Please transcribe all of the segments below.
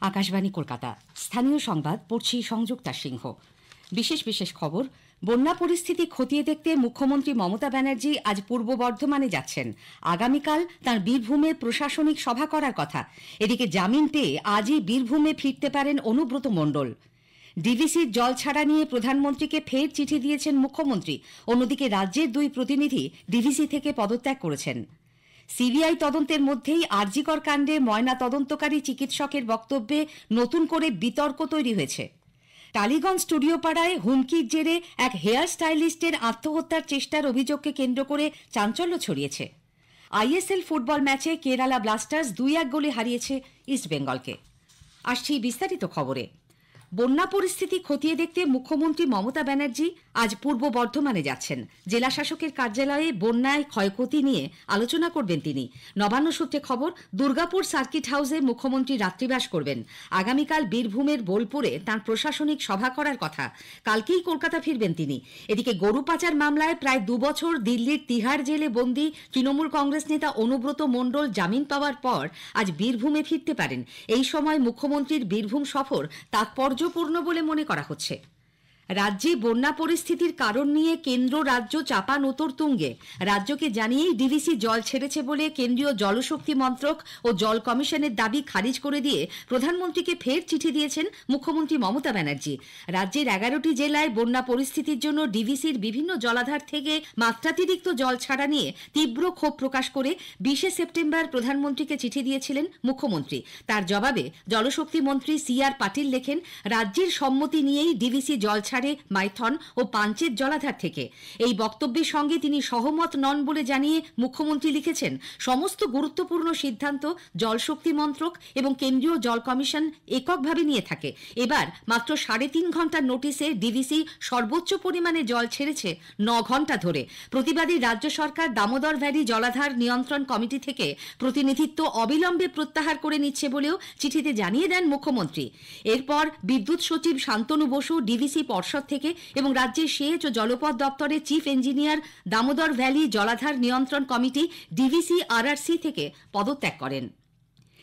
আকাশবাণী কলকাতা। স্থানীয় সংবাদ পড়ছি সংযুক্তা সিংহ। বিশেষ খবর। বন্যা পরিস্থিতি খতিয়ে দেখতে মুখ্যমন্ত্রী মমতা ব্যানার্জি আজ পূর্ব বর্ধমানে যাচ্ছেন। আগামীকাল তাঁর বীরভূমে প্রশাসনিক সভা করার কথা। এদিকে জামিন পেয়ে আজই বীরভূমে ফিরতে পারেন অনুব্রত মণ্ডল। ডিভিসির জল ছাড়া নিয়ে প্রধানমন্ত্রীকে ফের চিঠি দিয়েছেন মুখ্যমন্ত্রী। অন্যদিকে রাজ্যের 2 প্রতিনিধি ডিভিসি থেকে পদত্যাগ করেছেন। সিবিআই তদন্তের মধ্যেই আরজিকর কাণ্ডে ময়না তদন্তকারী চিকিৎসকের বক্তব্যে নতুন করে বিতর্ক তৈরি হয়েছে। টালিগঞ্জ স্টুডিও পাড়ায় হুমকির জেরে এক হেয়ার স্টাইলিস্টের আত্মহত্যার চেষ্টার অভিযোগকে কেন্দ্র করে চাঞ্চল্য ছড়িয়েছে। আইএসএল ফুটবল ম্যাচে কেরালা ব্লাস্টার্স 2-1 গোলে হারিয়েছে ইস্টবেঙ্গলকে। আসছি বিস্তারিত খবরে। বন্যা পরিস্থিতি খতিয়ে দেখতে মুখ্যমন্ত্রী মমতা ব্যানার্জি আজ পূর্ব বর্ধমানে যাচ্ছেন। জেলা শাসকের কার্যালয়ে বন্যায় ক্ষয়ক্ষতি নিয়ে আলোচনা করবেন তিনি। নবান্ন সূত্রে খবর, দুর্গাপুর সার্কিট হাউসে মুখ্যমন্ত্রী রাত্রিবাস করবেন। আগামীকাল বীরভূমের বোলপুরে তাঁর প্রশাসনিক সভা করার কথা। কালকেই কলকাতা ফিরবেন তিনি। এদিকে গরু পাচার মামলায় প্রায় 2 বছর দিল্লির তিহার জেলে বন্দী তৃণমূল কংগ্রেস নেতা অনুব্রত মণ্ডল জামিন পাওয়ার পর আজ বীরভূমে ফিরতে পারেন। এই সময় মুখ্যমন্ত্রীর বীরভূম সফর তাৎপর্যপূর্ণ বলে মনে করা হচ্ছে। রাজ্যে বন্যা পরিস্থিতির কারণ নিয়ে কেন্দ্র রাজ্য চাপা নতর তুঙ্গে। রাজ্যকে জানিয়েই ডিভিসি জল ছেড়েছে বলে কেন্দ্রীয় জলশক্তি মন্ত্রক ও জল কমিশনের দাবি খারিজ করে দিয়ে প্রধানমন্ত্রীকে ফের চিঠি দিয়েছেন মুখ্যমন্ত্রী মমতা ব্যানার্জি। রাজ্যের 11টি জেলায় বন্যা পরিস্থিতির জন্য ডিভিসির বিভিন্ন জলাধার থেকে মাত্রাতিরিক্ত জল ছাড়া নিয়ে তীব্র ক্ষোভ প্রকাশ করে 20 সেপ্টেম্বর প্রধানমন্ত্রীকে চিঠি দিয়েছিলেন মুখ্যমন্ত্রী। তার জবাবে জলশক্তি মন্ত্রী CR পাটিল লেখেন, রাজ্যের সম্মতি নিয়েই ডিভিসি জল ছাড়ে মাইথন ও পাঞ্চেত জলাধার থেকে। এই বক্তব্যের সঙ্গে তিনি সহমত নন বলে জানিয়ে মুখ্যমন্ত্রী লিখেছেন, সমস্ত গুরুত্বপূর্ণ সিদ্ধান্ত জলশক্তি মন্ত্রক এবং কেন্দ্রীয় জল কমিশন এককভাবে নিয়ে থাকে। এবার মাত্র 3.5 ঘন্টার নোটিশে ডিভিসি সর্বোচ্চ পরিমাণে জল ছেড়েছে 9 ঘন্টা ধরে। প্রতিবাদী রাজ্য সরকার দামোদর ভ্যালি জলাধার নিয়ন্ত্রণ কমিটি থেকে প্রতিনিধিত্ব অবিলম্বে প্রত্যাহার করে নিচ্ছে বলেও চিঠিতে জানিয়ে দেন মুখ্যমন্ত্রী। এরপর বিদ্যুৎ সচিব শান্তনু বসু ডিভিসি পর্ষদ থেকে এবং রাজ্যের সেচ ও জলপথ দপ্তরের চিফ ইঞ্জিনিয়ার দামোদর ভ্যালি জলাধার নিয়ন্ত্রণ কমিটি ডিভিসি RRC থেকে পদত্যাগ করেন।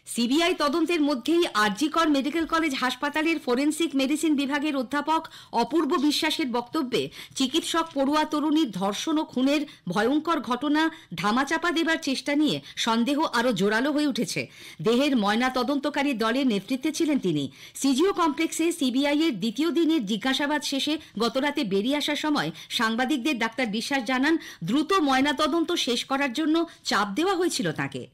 সিবিআই তদন্তের মধ্যেই আরজিকর মেডিকেল কলেজ হাসপাতালের ফরেন্সিক মেডিসিন বিভাগের অধ্যাপক অপূর্ব বিশ্বাসের বক্তব্যে চিকিৎসক পড়ুয়া তরুণীর ধর্ষণ ও খুনের ভয়ঙ্কর ঘটনা ধামাচাপা দেবার চেষ্টা নিয়ে সন্দেহ আরও জোরালো হয়ে উঠেছে। দেহের ময়না তদন্তকারী দলের নেতৃত্বে ছিলেন তিনি। সিজিও কমপ্লেক্সে সিবিআই এর 2য় দিনের জিজ্ঞাসাবাদ শেষে গতরাতে বেরিয়ে আসার সময় সাংবাদিকদের ডাক্তার বিশ্বাস জানান, দ্রুত ময়না তদন্ত শেষ করার জন্য চাপ দেওয়া হয়েছিল তাঁকে।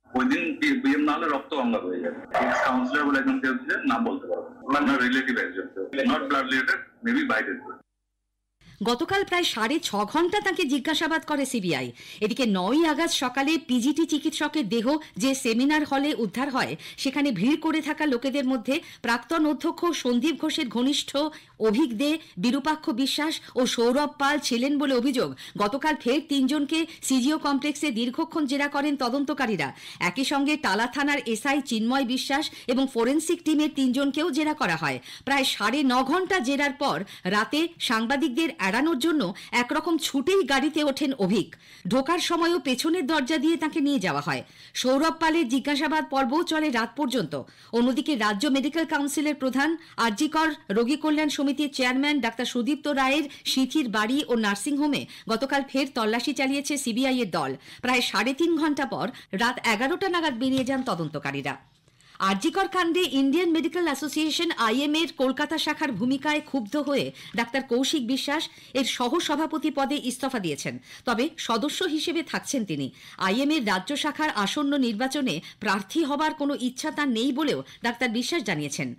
ওই দিন বিএম না হলে রক্ত গঙ্গা হয়ে যাবে। এক্স কাউন্সিলর বলে একজন কেউ ছিলেন, নাম বলতে পারবো না, রিলেটিভ একজন, নট ব্লাড রিলেটেড, মেবি বাইরের। গতকাল প্রায় 6.5 ঘন্টা তাকে জিজ্ঞাসাবাদ করে সিবিআই। এদিকে 9ই আগস্ট সকালে পিজিটি চিকিৎসকের দেহ যে সেমিনার হলে উদ্ধার হয়, সেখানে ভিড় করে থাকা লোকেদের মধ্যে প্রাক্তন অধ্যক্ষ সন্দীপ ঘোষের ঘনিষ্ঠ অভিক দে, বিরূপাক্ষ বিশ্বাস ও সৌরভ পাল ছিলেন বলে অভিযোগ। গতকাল ফের 3 জনকে সিজিও কমপ্লেক্সে দীর্ঘক্ষণ জেরা করেন তদন্তকারীরা। একই সঙ্গে টালা থানার এসআই চিন্ময় বিশ্বাস এবং ফরেন্সিক টিমের 3 জনকেও জেরা করা হয়। প্রায় 9.5 ঘন্টা জেরার পর রাতে সাংবাদিকদের এড়ানোর জন্য একরকম ছুটেই গাড়িতে ওঠেন অভিক। ঢোকার সময়ও পেছনের দরজা দিয়ে তাকে নিয়ে যাওয়া হয়। সৌরভ পালের জিজ্ঞাসাবাদ পর্বও চলে রাত পর্যন্ত। অন্যদিকে রাজ্য মেডিকেল কাউন্সিলের প্রধান, আরজিকর রোগী কল্যাণ সমিতির চেয়ারম্যান ডাক্তার সুদীপ্ত রায়ের সিথির বাড়ি ও নার্সিংহোমে গতকাল ফের তল্লাশি চালিয়েছে সিবিআই এর দল। প্রায় 3.5 ঘন্টা পর রাত 11টা নাগাদ বেরিয়ে যান তদন্তকারীরা। আরজিকর কাণ্ডে ইন্ডিয়ান মেডিকেল অ্যাসোসিয়েশন IM এর কলকাতা শাখার ভূমিকায় ক্ষুব্ধ হয়ে ডাক্তার কৌশিক বিশ্বাস এর সহসভাপতি পদে ইস্তফা দিয়েছেন। তবে সদস্য হিসেবে থাকছেন তিনি। IM এর রাজ্য শাখার আসন্ন নির্বাচনে প্রার্থী হবার কোনো ইচ্ছা তার নেই বলেও ডাক্তার বিশ্বাস জানিয়েছেন।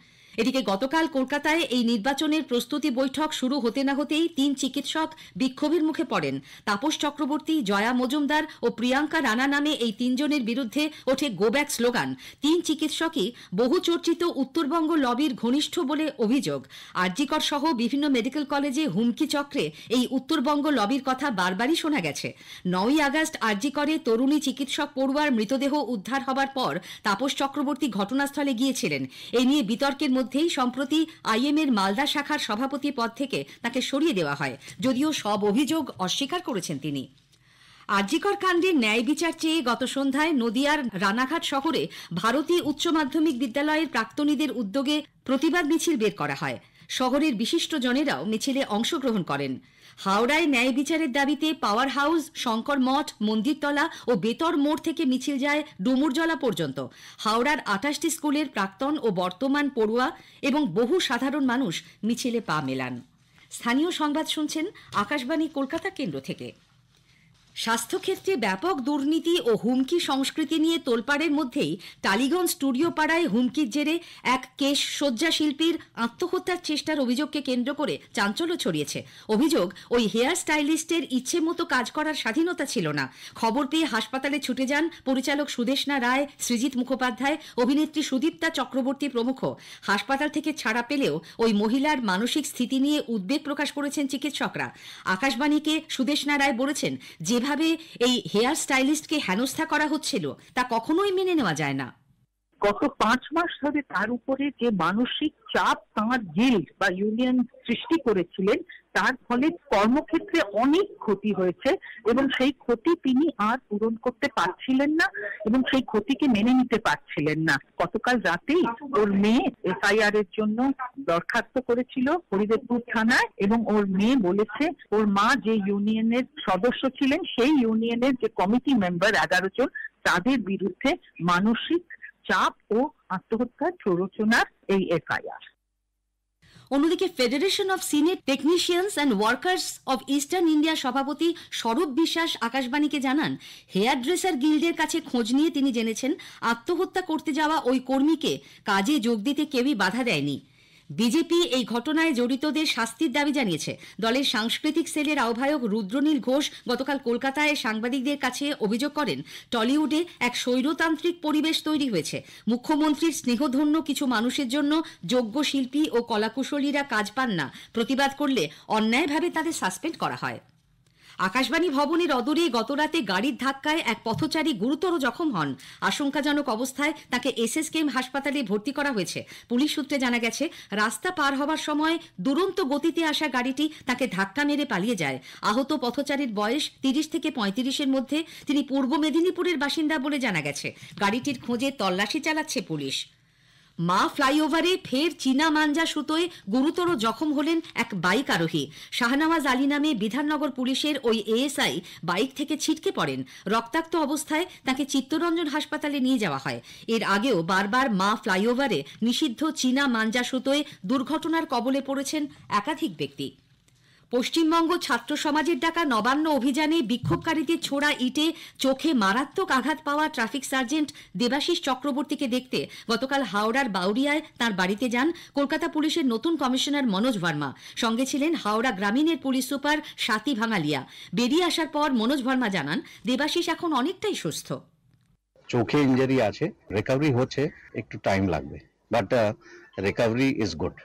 এদিকে গতকাল কলকাতায় এই নির্বাচনের প্রস্তুতি বৈঠক শুরু হতে না হতেই 3 চিকিৎসক বিক্ষোভের মুখে পড়েন। তাপস চক্রবর্তী, জয়া মজুমদার ও প্রিয়াঙ্কা রানা নামে এই 3 জনের বিরুদ্ধে ওঠে গো ব্যাক স্লোগান। 3 চিকিৎসকই বহুচর্চিত উত্তরবঙ্গ লবির ঘনিষ্ঠ বলে অভিযোগ। আরজিকর সহ বিভিন্ন মেডিকেল কলেজে হুমকি চক্রে এই উত্তরবঙ্গ লবির কথা বারবারই শোনা গেছে। 9ই আগস্ট আরজিকরে তরুণী চিকিৎসক পড়ুয়ার মৃতদেহ উদ্ধার হবার পর তাপস চক্রবর্তী ঘটনাস্থলে গিয়েছিলেন। এই নিয়ে বিতর্কের মধ্যেই সম্প্রতি IM এর মালদা শাখার সভাপতি পদ থেকে তাকে সরিয়ে দেওয়া হয়, যদিও সব অভিযোগ অস্বীকার করেছেন তিনি। আরজিকর কাণ্ডের ন্যায় বিচার চেয়ে গত সন্ধ্যায় নদিয়ার রানাঘাট শহরে ভারতী উচ্চ মাধ্যমিক বিদ্যালয়ের প্রাক্তনীদের উদ্যোগে প্রতিবাদ মিছিল বের করা হয়। শহরের বিশিষ্টজনেরাও মিছিলে অংশগ্রহণ করেন। হাওড়ায় ন্যায় বিচারের দাবিতে পাওয়ার হাউস, শঙ্কর মঠ, মন্দিরতলা ও বেতর মোড় থেকে মিছিল যায় ডুমুরজলা পর্যন্ত। হাওড়ার 28টি স্কুলের প্রাক্তন ও বর্তমান পড়ুয়া এবং বহু সাধারণ মানুষ মিছিলে পা মেলান। স্থানীয় সংবাদ শুনছেন আকাশবাণী কলকাতা কেন্দ্র থেকে। স্বাস্থ্যক্ষেত্রে ব্যাপক দুর্নীতি ও হুমকি সংস্কৃতি নিয়ে তোলপাড়ের মধ্যেই টালিগঞ্জ স্টুডিও পাড়ায় হুমকির জেরে এক কেশ সজ্জা শিল্পীর আত্মহত্যার চেষ্টার অভিযোগকে কেন্দ্র করে চাঞ্চল্য ছড়িয়েছে। অভিযোগ, ওই হেয়ার স্টাইলিস্টের ইচ্ছে মতো কাজ করার স্বাধীনতা ছিল না। খবর পেয়ে হাসপাতালে ছুটে যান পরিচালক সুদেষ্ণা রায়, সৃজিত মুখোপাধ্যায়, অভিনেত্রী সুদীপ্তা চক্রবর্তী প্রমুখ। হাসপাতাল থেকে ছাড়া পেলেও ওই মহিলার মানসিক স্থিতি নিয়ে উদ্বেগ প্রকাশ করেছেন চিকিৎসকরা। আকাশবাণীকে সুদেষ্ণা রায় বলেছেন, যেভাবে এই হেয়ার স্টাইলিস্টকে হেনস্থা করা হচ্ছিল তা কখনোই মেনে নেওয়া যায় না। গত 5 মাস ধরে তার উপরে যে মানসিক চাপ তাঁর গিল্ড বা ইউনিয়ন সৃষ্টি করেছিলেন, তার ফলে কর্মক্ষেত্রে অনেক ক্ষতি হয়েছে এবং সেই ক্ষতি তিনি আর পূরণ করতে পারছিলেন না এবং সেই ক্ষতিকে মেনে নিতে পারছিলেন না। গতকাল রাতেই ওর মেয়ে এফআইআর এর জন্য দরখাস্ত করেছিল হরিদেবপুর থানায় এবং ওর মেয়ে বলেছে ওর মা যে ইউনিয়নের সদস্য ছিলেন সেই ইউনিয়নের যে কমিটি মেম্বার 11 জন, তাদের বিরুদ্ধে মানসিক চাপ ও আত্মহত্যার প্ররোচনার এই এফআইআর। অন্যদিকে federation of senior technicians and workers of eastern India সভাপতি স্বরূপ বিশ্বাস আকাশবাণীকে জানান, হেয়ার ড্রেসার গিল্ডের কাছে খোঁজ নিয়ে তিনি জেনেছেন আত্মহত্যা করতে যাওয়া ওই কর্মীকে কাজে যোগ দিতে কেউই বাধা দেয়নি। বিজেপি এই ঘটনায় জড়িতদের শাস্তির দাবি জানিয়েছে। দলের সাংস্কৃতিক সেলের আহ্বায়ক রুদ্রনীল ঘোষ গতকাল কলকাতায় সাংবাদিকদের কাছে অভিযোগ করেন, টলিউডে এক স্বৈরতান্ত্রিক পরিবেশ তৈরি হয়েছে। মুখ্যমন্ত্রীর স্নেহধন্য কিছু মানুষের জন্য যোগ্য শিল্পী ও কলাকুশলীরা কাজ পান না। প্রতিবাদ করলে অন্যায়ভাবে তাদের সাসপেন্ড করা হয়। আকাশবাণী ভবনের অদূরে গতরাতে গাড়ির ধাক্কায় এক পথচারী গুরুতর জখম হন। আশঙ্কাজনক অবস্থায় তাকে এসএসকেএম হাসপাতালে ভর্তি করা হয়েছে। পুলিশ সূত্রে জানা গেছে, রাস্তা পার হওয়ার সময় দুরন্ত গতিতে আসা গাড়িটি তাকে ধাক্কা মেরে পালিয়ে যায়। আহত পথচারীর বয়স 30 থেকে 35-এর মধ্যে। তিনি পূর্ব মেদিনীপুরের বাসিন্দা বলে জানা গেছে। গাড়িটির খোঁজে তল্লাশি চালাচ্ছে পুলিশ। মা ফ্লাইওভারে ফের চীনা মাঞ্জা সুতোয় গুরুতর জখম হলেন এক বাইক আরোহী। শাহনওয়াজ আলী নামে বিধাননগর পুলিশের ওই এএসআই বাইক থেকে ছিটকে পড়েন। রক্তাক্ত অবস্থায় তাকে চিত্তরঞ্জন হাসপাতালে নিয়ে যাওয়া হয়। এর আগেও বারবার মা ফ্লাইওভারে নিষিদ্ধ চীনা মাঞ্জা সুতোয় দুর্ঘটনার কবলে পড়েছেন একাধিক ব্যক্তি। পশ্চিমবঙ্গ ছাত্র সমাজের ডাকা নবান্ন অভিযানে বিক্ষোভকারীদের ছোড়া ইটে চোখে মারাত্মক আঘাত পাওয়া ট্রাফিক সার্জেন্ট দেবাশিস চক্রবর্তীকে দেখতে গতকাল হাওড়ার বাউরিয়ায় তার বাড়িতে যান কলকাতা পুলিশের নতুন কমিশনার মনোজ ভার্মা। সঙ্গে ছিলেন হাওড়া গ্রামীণের পুলিশ সুপার স্বাতী ভাঙালিয়া। বেরিয়ে আসার পর মনোজ ভার্মা জানান, দেবাশিস এখন অনেকটাই সুস্থ। চোখে ইনজারি আছে, রিকভারি হচ্ছে, একটু টাইম লাগবে, বাট রিকভারি ইজ গুড।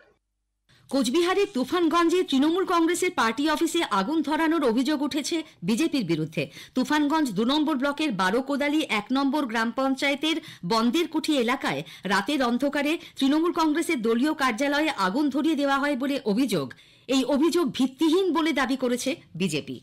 কোচবিহারের তুফানগঞ্জে তৃণমূল কংগ্রেসের পার্টি অফিসে আগুন ধরানোর অভিযোগ উঠেছে বিজেপির বিরুদ্ধে। তুফানগঞ্জ 2 নম্বর ব্লকের 12 কোদালি 1 নম্বর গ্রাম পঞ্চায়েতের বন্দের কুঠি এলাকায় রাতের অন্ধকারে তৃণমূল কংগ্রেসের দলীয় কার্যালয়ে আগুন ধরিয়ে দেওয়া হয় বলে অভিযোগ। এই অভিযোগ ভিত্তিহীন বলে দাবি করেছে বিজেপি।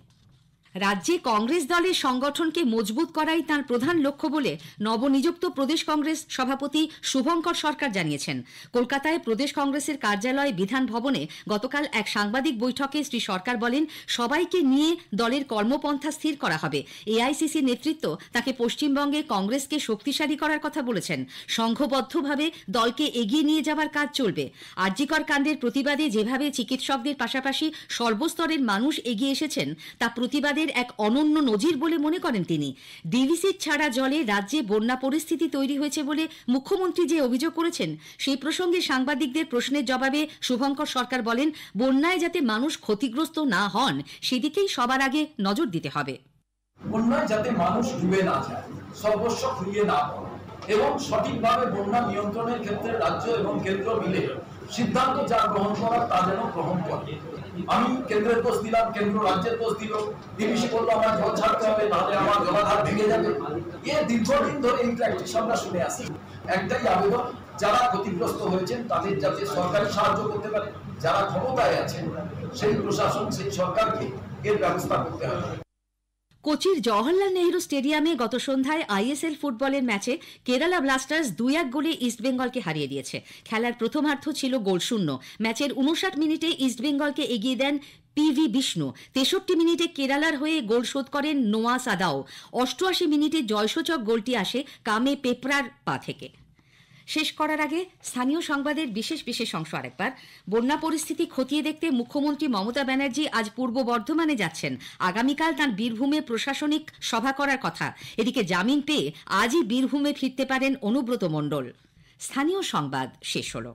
রাজ্যে কংগ্রেস দলের সংগঠনকে মজবুত করাই তাঁর প্রধান লক্ষ্য বলে নবনিযুক্ত প্রদেশ কংগ্রেস সভাপতি শুভঙ্কর সরকার জানিয়েছেন। কলকাতায় প্রদেশ কংগ্রেসের কার্যালয় বিধান ভবনে গতকাল এক সাংবাদিক বৈঠকে শ্রী সরকার বলেন, সবাইকে নিয়ে দলের কর্মপন্থা স্থির করা হবে। এআইসিসি নেতৃত্ব তাকে পশ্চিমবঙ্গে কংগ্রেসকে শক্তিশালী করার কথা বলেছেন। সংঘবদ্ধভাবে দলকে এগিয়ে নিয়ে যাওয়ার কাজ চলবে। আরজিকর কাণ্ডের প্রতিবাদে যেভাবে চিকিৎসকদের পাশাপাশি সর্বস্তরের মানুষ এগিয়ে এসেছেন তা প্রতিবাদের এক অনন্য নজির বলে মনে করেন তিনি। ডিভিসির ছাড়া জলে রাজ্যে বন্যা পরিস্থিতি তৈরি হয়েছে বলে মুখ্যমন্ত্রী যে অভিযোগ করেছেন, সেই প্রসঙ্গে সাংবাদিকদের প্রশ্নের জবাবে শুভঙ্কর সরকার বলেন, বন্যায় যাতে মানুষ ক্ষতিগ্রস্ত না হন সেদিকেই সবার আগে নজর দিতে হবে। বন্যায় যাতে মানুষ ডুবে না যায়, সর্বস্ব খুইয়ে না পড়ে এবং সঠিকভাবে বন্যা নিয়ন্ত্রণের ক্ষেত্রে রাজ্য এবং কেন্দ্র মিলে সিদ্ধান্ত যা গ্রহণ করার তা যেন গ্রহণ করে। আমি কেন্দ্রের দোষ দিলাম, কেন্দ্র রাজ্যের দোষ দিল, ডিভিসি বললো আমার জল ছাড়তে হবে, নাহলে আমার জলাধার ভেঙে যাবে। এ দীর্ঘদিন ধরে এই প্র্যাকটিস আমরা শুনে আসি। একটাই আবেদন, যারা ক্ষতিগ্রস্ত হয়েছেন তাদের যাতে সরকারি সাহায্য করতে পারে, যারা ক্ষমতায় আছেন সেই প্রশাসন, সেই সরকারকে এর ব্যবস্থা করতে হবে। কোচির জওহরলাল নেহরু স্টেডিয়ামে গত সন্ধ্যায় আইএসএল ফুটবলের ম্যাচে কেরালা ব্লাস্টার্স 2-1 গোলে ইস্টবেঙ্গলকে হারিয়ে দিয়েছে। খেলার প্রথমার্ধ ছিল গোলশূন্য। ম্যাচের 59 মিনিটে ইস্টবেঙ্গলকে এগিয়ে দেন পিভি বিষ্ণু। 63 মিনিটে কেরালার হয়ে গোল শোধ করেন নোয়া সাদাও। 88 মিনিটে জয়সূচক গোলটি আসে কামে পেপরার পা থেকে। শেষ করার আগে স্থানীয় সংবাদের বিশেষ অংশ আরেকবার। বন্যা পরিস্থিতি খতিয়ে দেখতে মুখ্যমন্ত্রী মমতা ব্যানার্জি আজ পূর্ব বর্ধমানে যাচ্ছেন। আগামীকাল তাঁর বীরভূমে প্রশাসনিক সভা করার কথা। এদিকে জামিন পেয়ে আজই বীরভূমে ফিরতে পারেন অনুব্রত মণ্ডল। স্থানীয় সংবাদ শেষ হলো।